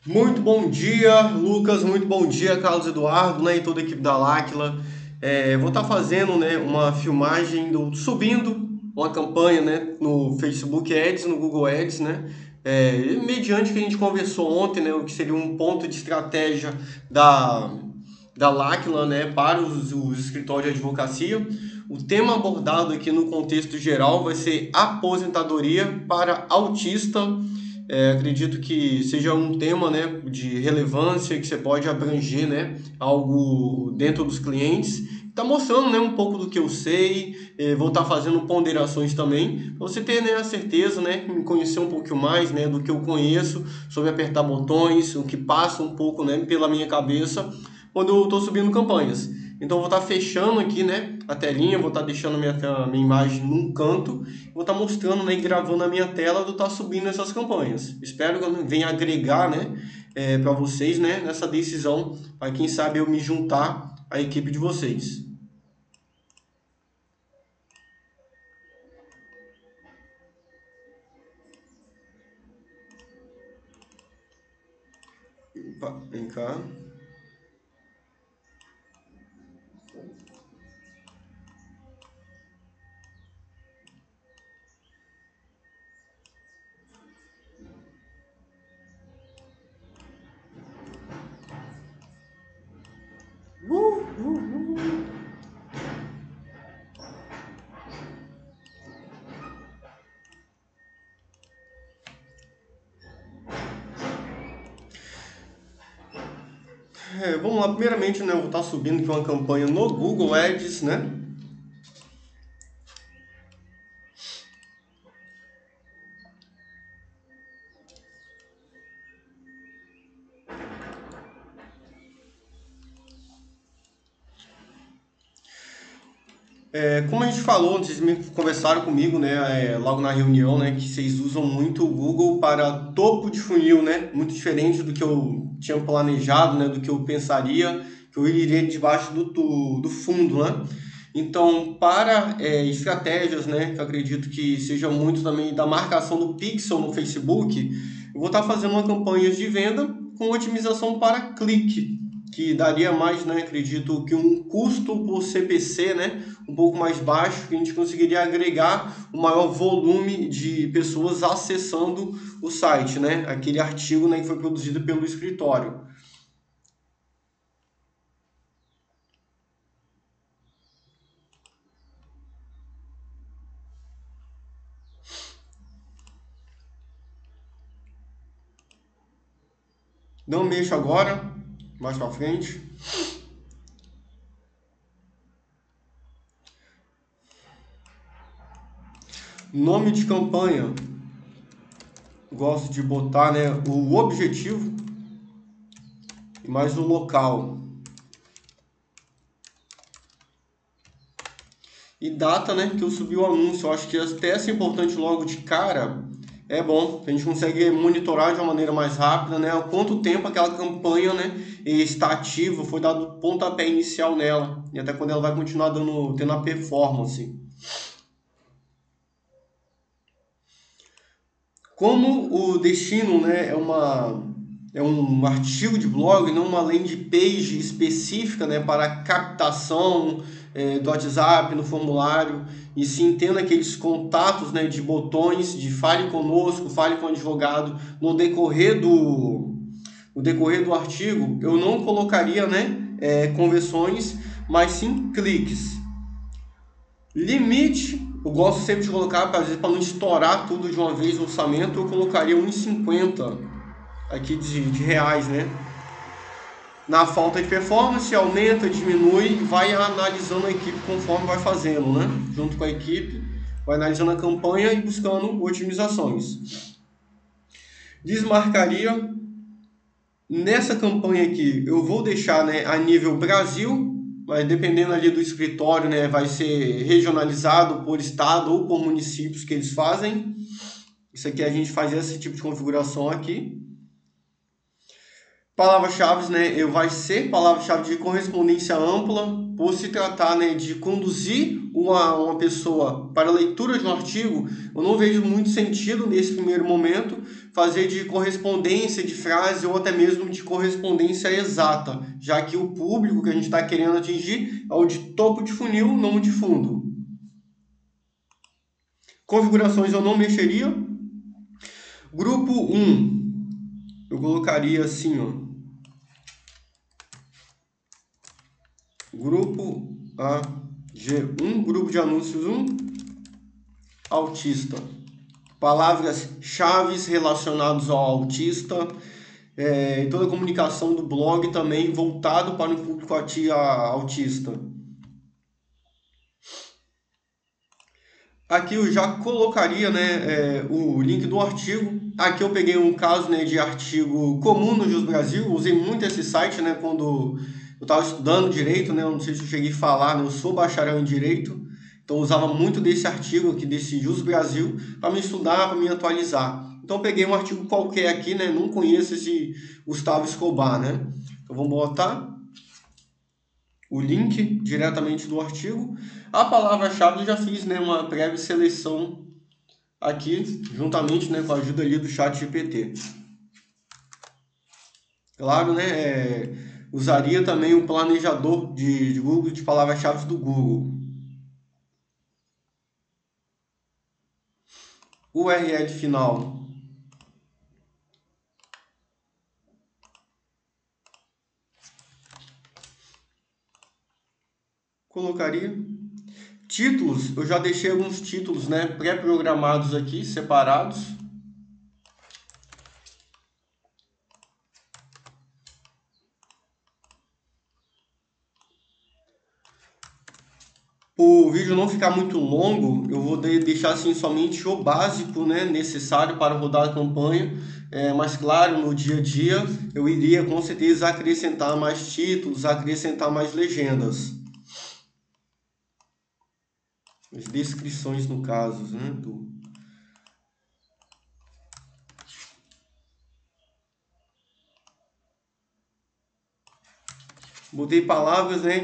Muito bom dia, Lucas. Muito bom dia, Carlos Eduardo, né, e toda a equipe da Láquila. Vou estar fazendo, né, uma filmagem subindo uma campanha, né, no Facebook Ads, no Google Ads, né, mediante o que a gente conversou ontem, né, o que seria um ponto de estratégia da da Láquila, né, para os escritórios de advocacia. O tema abordado aqui no contexto geral vai ser aposentadoria para autista. Acredito que seja um tema, né, de relevância que você pode abranger, né, algo dentro dos clientes. Está mostrando, né, um pouco do que eu sei, vou estar fazendo ponderações também, para você ter, né, a certeza, né, me conhecer um pouquinho mais, né, do que eu conheço sobre apertar botões, o que passa um pouco, né, pela minha cabeça quando eu estou subindo campanhas. Então eu vou estar fechando aqui, né, a telinha, vou estar deixando a minha imagem num canto, vou estar mostrando, né, e gravando a minha tela do estar subindo essas campanhas. Espero que eu venha agregar, né, para vocês, né, nessa decisão, para quem sabe eu me juntar à equipe de vocês. Opa, vem cá. Vamos lá, primeiramente, né, eu vou estar subindo aqui uma campanha no Google Ads, né? Como a gente falou, vocês me conversaram comigo, né, logo na reunião, né, que vocês usam muito o Google para topo de funil, né, muito diferente do que eu tinha planejado, né, do que eu pensaria, que eu iria debaixo do fundo, né. Então, para estratégias, né, que eu acredito que seja muito também da marcação do pixel no Facebook, eu vou estar fazendo uma campanha de venda com otimização para clique, que daria mais, né, acredito que um custo por CPC, né, um pouco mais baixo, que a gente conseguiria agregar um maior volume de pessoas acessando o site, né, aquele artigo, né, que foi produzido pelo escritório. Não mexo agora, mais para frente. Nome de campanha, gosto de botar, né, o objetivo e mais o local. E data, né, que eu subi o anúncio. Eu acho que até essa é importante logo de cara. É bom, a gente consegue monitorar de uma maneira mais rápida, né? Há quanto tempo aquela campanha, né, está ativa, foi dado o pontapé inicial nela. E até quando ela vai continuar tendo a performance. Como o destino, né, é um artigo de blog, não uma landing page específica, né, para captação do WhatsApp no formulário, e sim tendo aqueles contatos, né, de botões de fale conosco, fale com o advogado no decorrer do artigo, eu não colocaria, né, conversões, mas sim cliques. Limite, eu gosto sempre de colocar, às vezes, para não estourar tudo de uma vez o orçamento, eu colocaria 1,50 aqui de reais, né? Na falta de performance, aumenta, diminui, vai analisando a equipe conforme vai fazendo, né? Junto com a equipe, vai analisando a campanha e buscando otimizações. Desmarcaria nessa campanha aqui, eu vou deixar, né, a nível Brasil, mas dependendo ali do escritório, né, vai ser regionalizado por estado ou por municípios que eles fazem. Isso aqui a gente faz esse tipo de configuração aqui. Palavras-chave, né, vai ser palavra-chave de correspondência ampla, por se tratar, né, de conduzir uma pessoa para a leitura de um artigo. Eu não vejo muito sentido nesse primeiro momento fazer de correspondência de frase ou até mesmo de correspondência exata, já que o público que a gente está querendo atingir é o de topo de funil, não o de fundo. Configurações eu não mexeria. Grupo 1, eu colocaria assim, ó. Grupo AG1, grupo de anúncios 1, autista. Palavras-chave relacionadas ao autista, e toda a comunicação do blog também voltado para o público autista. Aqui eu já colocaria, né, o link do artigo. Aqui eu peguei um caso, né, de artigo comum no Jus Brasil. Usei muito esse site, né, quando eu estava estudando direito, né, eu não sei se eu cheguei a falar, né, eu sou bacharel em direito, então eu usava muito desse artigo aqui, desse Jus Brasil, para me estudar, para me atualizar. Então eu peguei um artigo qualquer aqui, né, não conheço esse Gustavo Escobar, né. Então vamos botar o link diretamente do artigo. A palavra-chave eu já fiz, né, uma breve seleção aqui, juntamente, né, com a ajuda ali do ChatGPT. Claro, né, usaria também o planejador de Google, de palavras-chave do Google. URL final. Colocaria. Títulos, eu já deixei alguns títulos, né, pré-programados aqui, separados. O vídeo não ficar muito longo, eu vou deixar assim somente o básico, né, necessário para rodar a campanha. Mas claro, no dia a dia eu iria com certeza acrescentar mais títulos, acrescentar mais legendas. As descrições no caso, né, Botei palavras, né,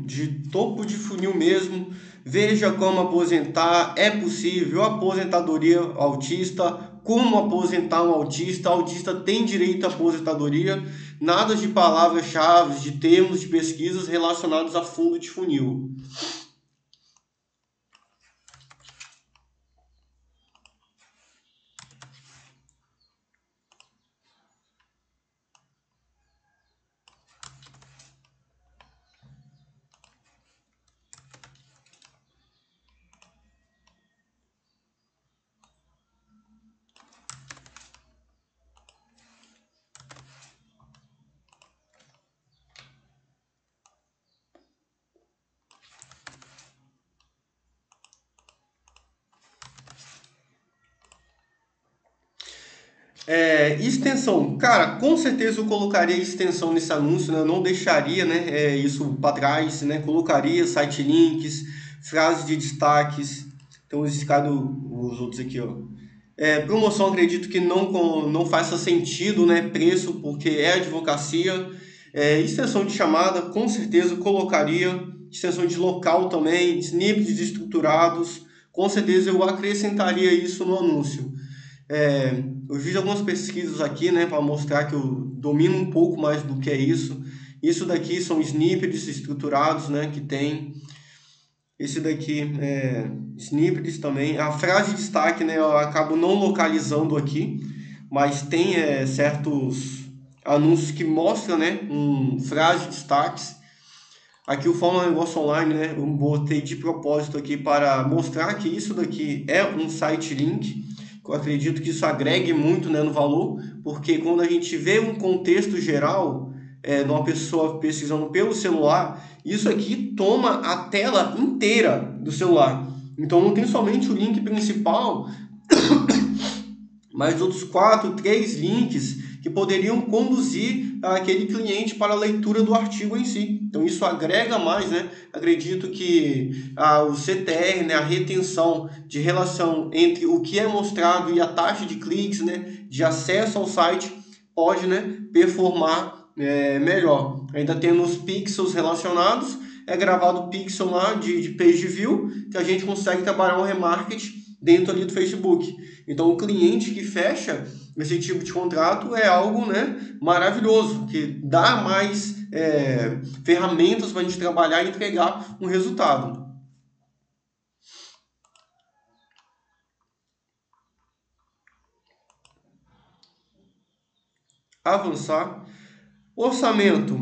de topo de funil mesmo. Veja como aposentar, é possível, aposentadoria autista, como aposentar um autista, autista tem direito à aposentadoria, nada de palavras-chave, de termos de pesquisas relacionados a fundo de funil. Extensão, cara, com certeza eu colocaria extensão nesse anúncio, né? Eu não deixaria, né, isso para trás, né? Colocaria site links, frases de destaques. Então esse cara, os outros aqui, ó. Promoção, acredito que não faça sentido, né? Preço, porque é advocacia. Extensão de chamada, com certeza eu colocaria. Extensão de local também, snippets estruturados, com certeza eu acrescentaria isso no anúncio. Eu fiz algumas pesquisas aqui, né, para mostrar que eu domino um pouco mais do que é isso. Isso daqui são snippets estruturados, né, que tem. Esse daqui é snippets também. A frase de destaque, né, eu acabo não localizando aqui, mas tem certos anúncios que mostram, né, frase de destaques. Aqui o Fórmula Negócio Online, né, eu botei de propósito aqui para mostrar que isso daqui é um site link. Eu acredito que isso agregue muito, né, no valor, porque quando a gente vê um contexto geral de uma pessoa pesquisando pelo celular, isso aqui toma a tela inteira do celular. Então não tem somente o link principal, mas outros 4, 3 links que poderiam conduzir aquele cliente para a leitura do artigo em si. Então isso agrega mais, né? Acredito que o CTR, né, a retenção de relação entre o que é mostrado e a taxa de cliques, né, de acesso ao site, pode, né, performar melhor. Ainda tendo os pixels relacionados, é gravado o pixel lá de page view, que a gente consegue trabalhar um remarketing dentro ali do Facebook. Então, o cliente que fecha esse tipo de contrato é algo, né, maravilhoso, que dá mais ferramentas para a gente trabalhar e entregar um resultado. Avançar. Orçamento.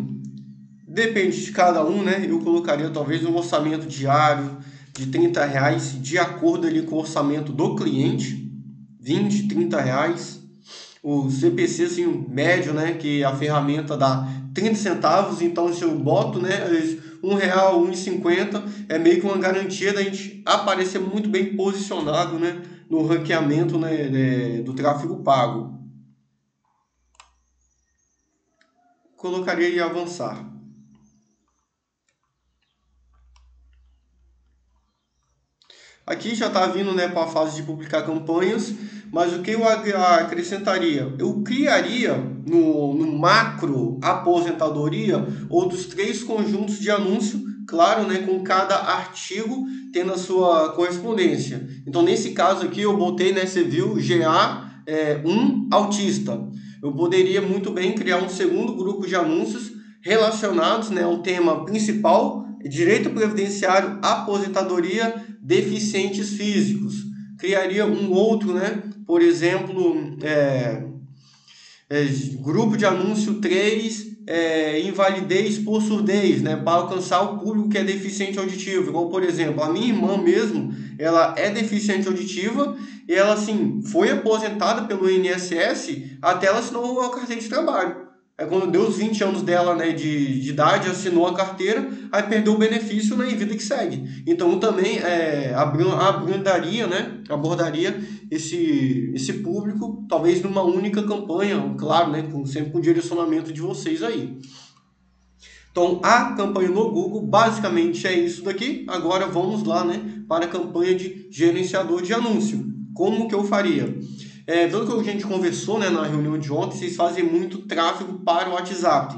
Depende de cada um, né? Eu colocaria talvez um orçamento diário de R$ 30, de acordo ali com o orçamento do cliente, 20, R$ 30. O CPC, assim, médio, né? Que a ferramenta dá 30 centavos, então se eu boto, né? R$ 1, R$ 1,50, é meio que uma garantia da gente aparecer muito bem posicionado, né? No ranqueamento, né, do tráfego pago. Colocaria em avançar. Aqui já está vindo, né, para a fase de publicar campanhas, mas o que eu acrescentaria? Eu criaria no macro aposentadoria outros 3 conjuntos de anúncio, claro, né, com cada artigo tendo a sua correspondência. Então, nesse caso aqui, eu botei, né, você viu, GA1 autista. Eu poderia muito bem criar um segundo grupo de anúncios relacionados, né, ao tema principal, direito previdenciário, aposentadoria, deficientes físicos. Criaria um outro, né? Por exemplo, grupo de anúncio 3, invalidez por surdez, né? Para alcançar o público que é deficiente auditivo. Igual, por exemplo, a minha irmã mesmo, ela é deficiente auditiva e ela, assim, foi aposentada pelo INSS até ela assinou a carteira de trabalho. Aí quando deu os 20 anos dela, né, de idade, assinou a carteira, aí perdeu o benefício, né, e vida que segue. Então também abordaria, né, esse público, talvez numa única campanha, claro, né, sempre com o direcionamento de vocês aí. Então a campanha no Google basicamente é isso daqui. Agora vamos lá, né, para a campanha de gerenciador de anúncio. Como que eu faria? Pelo que a gente conversou, né, na reunião de ontem, vocês fazem muito tráfego para o WhatsApp.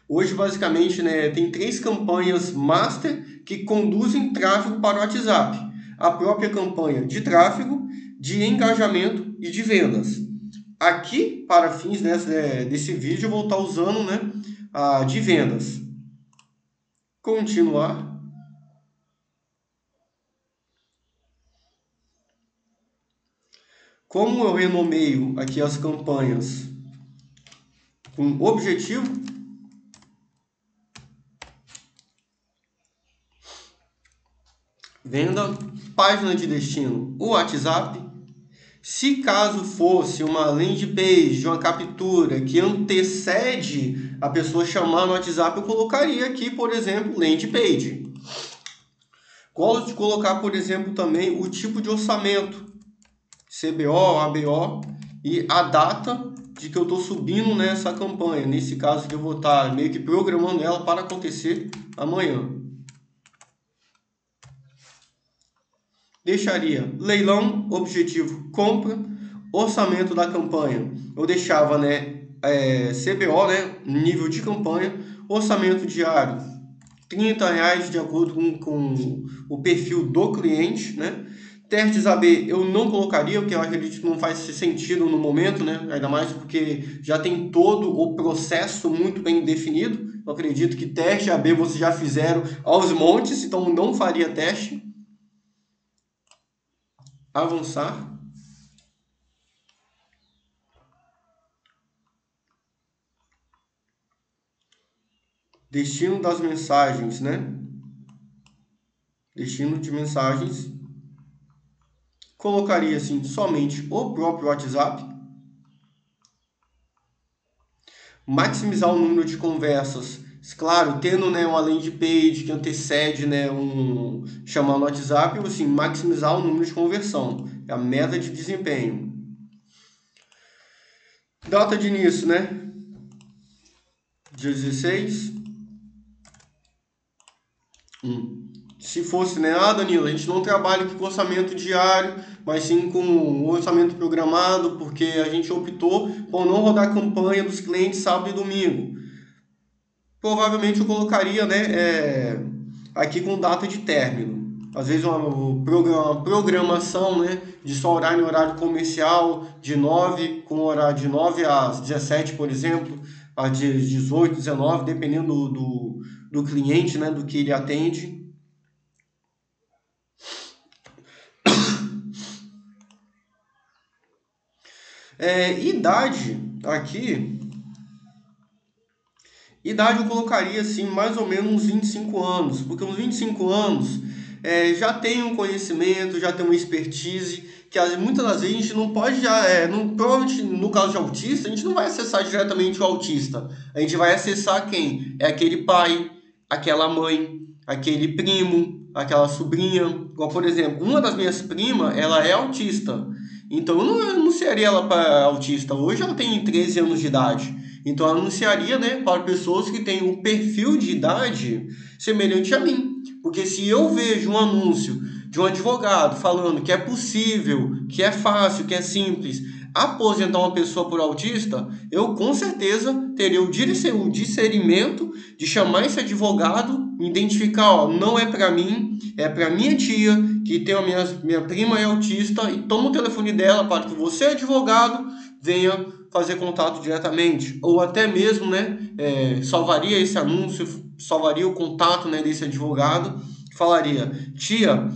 Hoje, basicamente, né, tem 3 campanhas master que conduzem tráfego para o WhatsApp. A própria campanha de tráfego, de engajamento e de vendas. Aqui, para fins desse vídeo, eu vou estar usando, né, a de vendas. Continuar. Como eu renomeio aqui as campanhas com objetivo, venda, página de destino, o WhatsApp. Se caso fosse uma landing page, uma captura que antecede a pessoa chamar no WhatsApp, eu colocaria aqui, por exemplo, landing page. Gosto de colocar, por exemplo, também o tipo de orçamento, CBO, ABO, e a data de que eu estou subindo nessa campanha. Nesse caso que eu vou estar meio que programando ela para acontecer amanhã. Deixaria leilão, objetivo, compra, orçamento da campanha. Eu deixava, né, CBO, né, nível de campanha, orçamento diário, R$ 30 de acordo com o perfil do cliente, né? Testes AB eu não colocaria, porque eu acredito que não faz sentido no momento, né? Ainda mais porque já tem todo o processo muito bem definido. Eu acredito que teste AB vocês já fizeram aos montes, então não faria teste. Avançar. Destino das mensagens, né? Destino de mensagens. Colocaria assim somente o próprio WhatsApp. Maximizar o número de conversas. Claro, tendo, né, uma landing page que antecede, né, chamar no WhatsApp, assim, maximizar o número de conversão. É a meta de desempenho. Data de início, né? Dia 16. Se fosse, né? Ah, Danilo, a gente não trabalha aqui com orçamento diário, mas sim com um orçamento programado, porque a gente optou por não rodar a campanha dos clientes sábado e domingo. Provavelmente eu colocaria, né, aqui com data de término. Às vezes uma programação, né, de só horário em horário comercial, de 9 com horário de 9 às 17, por exemplo, às 18, 19, dependendo do cliente, né, do que ele atende. Idade, aqui, idade eu colocaria assim, mais ou menos uns 25 anos, porque uns 25 anos já tem um conhecimento, já tem uma expertise, que muitas das vezes a gente não pode já, provavelmente no caso de autista, a gente não vai acessar diretamente o autista, a gente vai acessar quem? É aquele pai, aquela mãe, aquele primo, aquela sobrinha. Igual, por exemplo, uma das minhas primas, ela é autista, então eu não anunciaria ela para autista. Hoje ela tem 13 anos de idade. Então eu anunciaria, né, para pessoas que têm um perfil de idade semelhante a mim. Porque se eu vejo um anúncio de um advogado falando que é possível, que é fácil, que é simples aposentar uma pessoa por autista, eu com certeza teria o discernimento de chamar esse advogado, identificar, ó, não é para mim, é para minha tia, que tem minha prima é autista, e toma o telefone dela para que você, advogado, venha fazer contato diretamente. Ou até mesmo, né, salvaria esse anúncio, salvaria o contato, né, desse advogado, falaria, tia,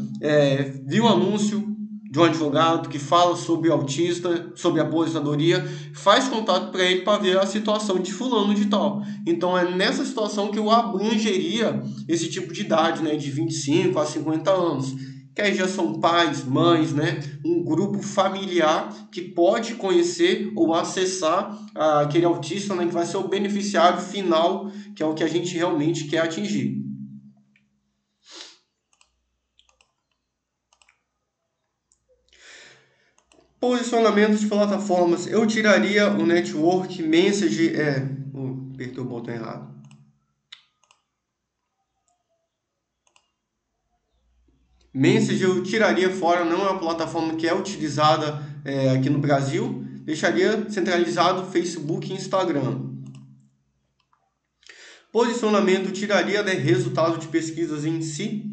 vi um anúncio de um advogado que fala sobre autista, sobre aposentadoria, faz contato para ele para ver a situação de fulano de tal. Então é nessa situação que eu abrangeria esse tipo de idade, né, de 25 a 50 anos. Que aí já são pais, mães, né, um grupo familiar que pode conhecer ou acessar aquele autista, né, que vai ser o beneficiário final, que é o que a gente realmente quer atingir. Posicionamento de plataformas, eu tiraria o network, message, apertei o botão errado. Message eu tiraria fora, não é uma plataforma que é utilizada aqui no Brasil, deixaria centralizado Facebook e Instagram. Posicionamento tiraria, né, resultado de pesquisas em si.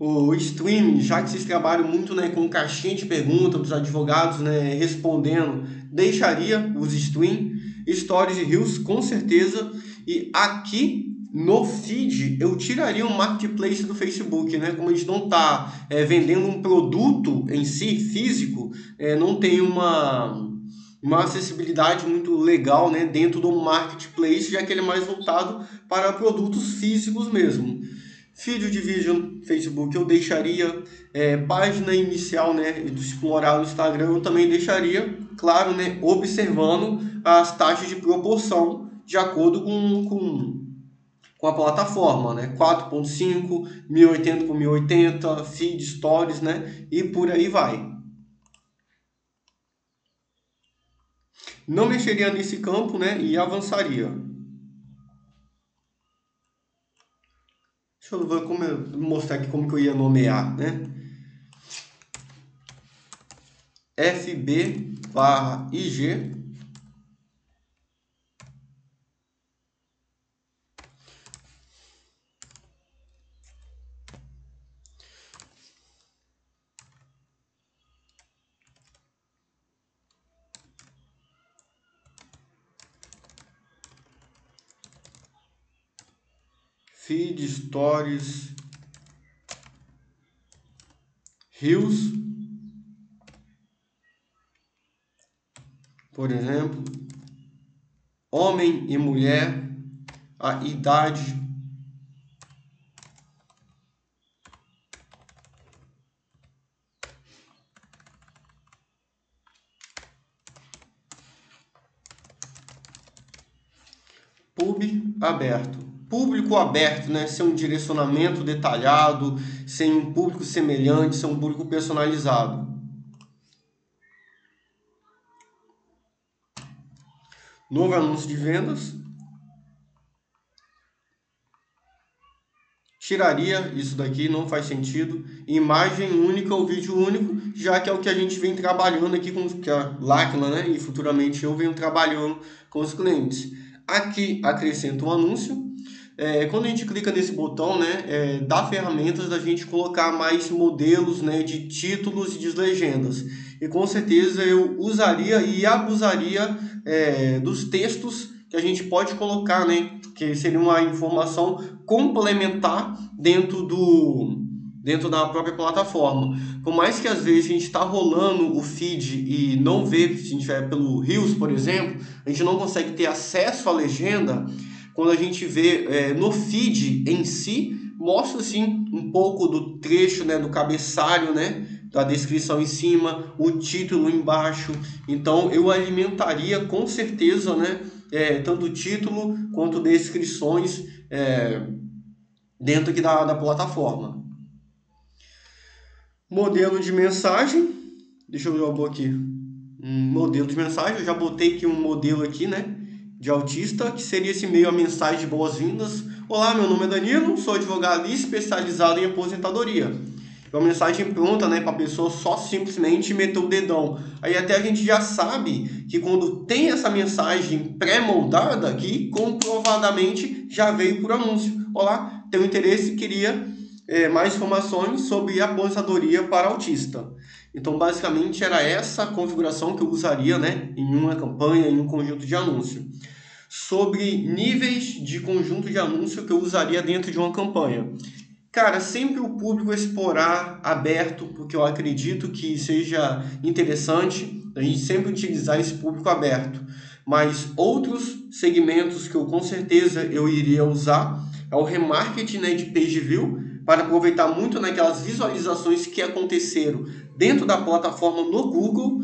O streaming, já que vocês trabalham muito, né, com caixinha de perguntas dos advogados, né, respondendo, deixaria os stream, stories e reels com certeza. E aqui no feed eu tiraria o marketplace do Facebook, né? Como a gente não está vendendo um produto em si físico, não tem uma acessibilidade muito legal, né, dentro do marketplace, já que ele é mais voltado para produtos físicos mesmo. Feed Division, Facebook eu deixaria, página inicial, né, do explorar no Instagram eu também deixaria, claro, né, observando as taxas de proporção de acordo com a plataforma, né, 4.5, 1080 por 1080, feed, stories, né, e por aí vai. Não mexeria nesse campo, né, e avançaria. Deixa eu mostrar aqui como que eu ia nomear, né? FB/IG, feed, stories, reels, por exemplo, homem e mulher, a idade, pub aberto. Público aberto, né? Sem um direcionamento detalhado, sem um público semelhante, sem um público personalizado. Novo anúncio de vendas. tiraria isso daqui, não faz sentido. Imagem única ou vídeo único, já que é o que a gente vem trabalhando aqui com a Láquila, né? E futuramente eu venho trabalhando com os clientes. Aqui acrescento um anúncio. Quando a gente clica nesse botão, né, dá ferramentas da gente colocar mais modelos, né, de títulos e de legendas. E com certeza eu usaria e abusaria dos textos que a gente pode colocar, né, que seria uma informação complementar dentro da própria plataforma. Por mais que às vezes a gente está rolando o feed e não vê, se a gente estiver pelo Reels, por exemplo, a gente não consegue ter acesso à legenda. Quando a gente vê no feed em si, mostra assim um pouco do trecho, né, do cabeçalho, né, da descrição em cima, o título embaixo. Então eu alimentaria com certeza, né, tanto o título quanto descrições dentro aqui da plataforma. Modelo de mensagem, deixa eu ver o aqui. Modelo de mensagem, eu já botei aqui um modelo aqui, né, de autista, que seria esse meio a mensagem de boas-vindas. Olá, meu nome é Danilo, sou advogado especializado em aposentadoria. É uma mensagem pronta, né, para a pessoa só simplesmente meter o dedão. Aí até a gente já sabe que quando tem essa mensagem pré-moldada, que comprovadamente já veio por anúncio. Olá, tenho interesse, queria mais informações sobre aposentadoria para autista. Então, basicamente, era essa configuração que eu usaria, né, em uma campanha, em um conjunto de anúncio. Sobre níveis de conjunto de anúncio que eu usaria dentro de uma campanha. Cara, sempre o público explorar aberto, porque eu acredito que seja interessante a gente sempre utilizar esse público aberto. Mas outros segmentos que eu com certeza eu iria usar é o remarketing, né, de page view, para aproveitar muito naquelas visualizações que aconteceram dentro da plataforma no Google.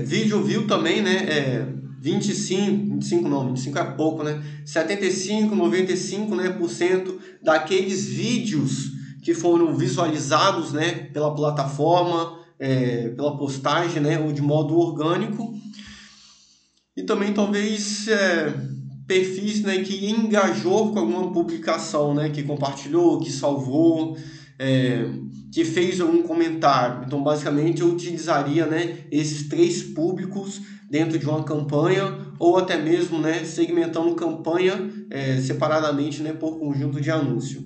Vídeo view também, né? 25 é pouco, né? 75, 95, né, por cento daqueles vídeos que foram visualizados, né, pela plataforma, pela postagem, né, ou de modo orgânico. E também talvez perfis, né, que engajou com alguma publicação, né, que compartilhou, que salvou, que fez algum comentário. Então, basicamente, eu utilizaria, né, esses 3 públicos dentro de uma campanha, ou até mesmo, né, segmentando campanha separadamente, né, por conjunto de anúncio.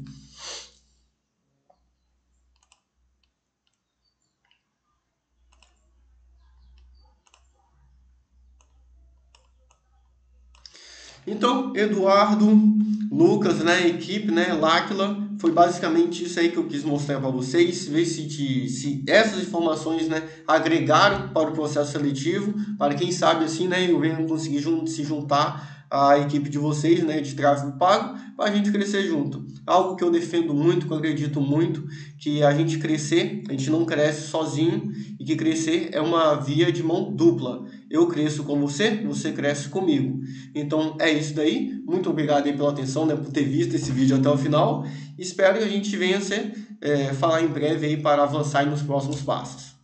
Então, Eduardo, Lucas, né, equipe, né, Láquila, foi basicamente isso aí que eu quis mostrar para vocês, ver se essas informações, né, agregaram para o processo seletivo, para quem sabe assim, né, eu venho conseguir se juntar à equipe de vocês, né, de tráfego pago, para a gente crescer junto. Algo que eu defendo muito, que eu acredito muito, que a gente crescer, a gente não cresce sozinho, e que crescer é uma via de mão dupla. Eu cresço com você, você cresce comigo. Então é isso daí. Muito obrigado aí pela atenção, né, por ter visto esse vídeo até o final. Espero que a gente venha falar em breve aí para avançar nos próximos passos.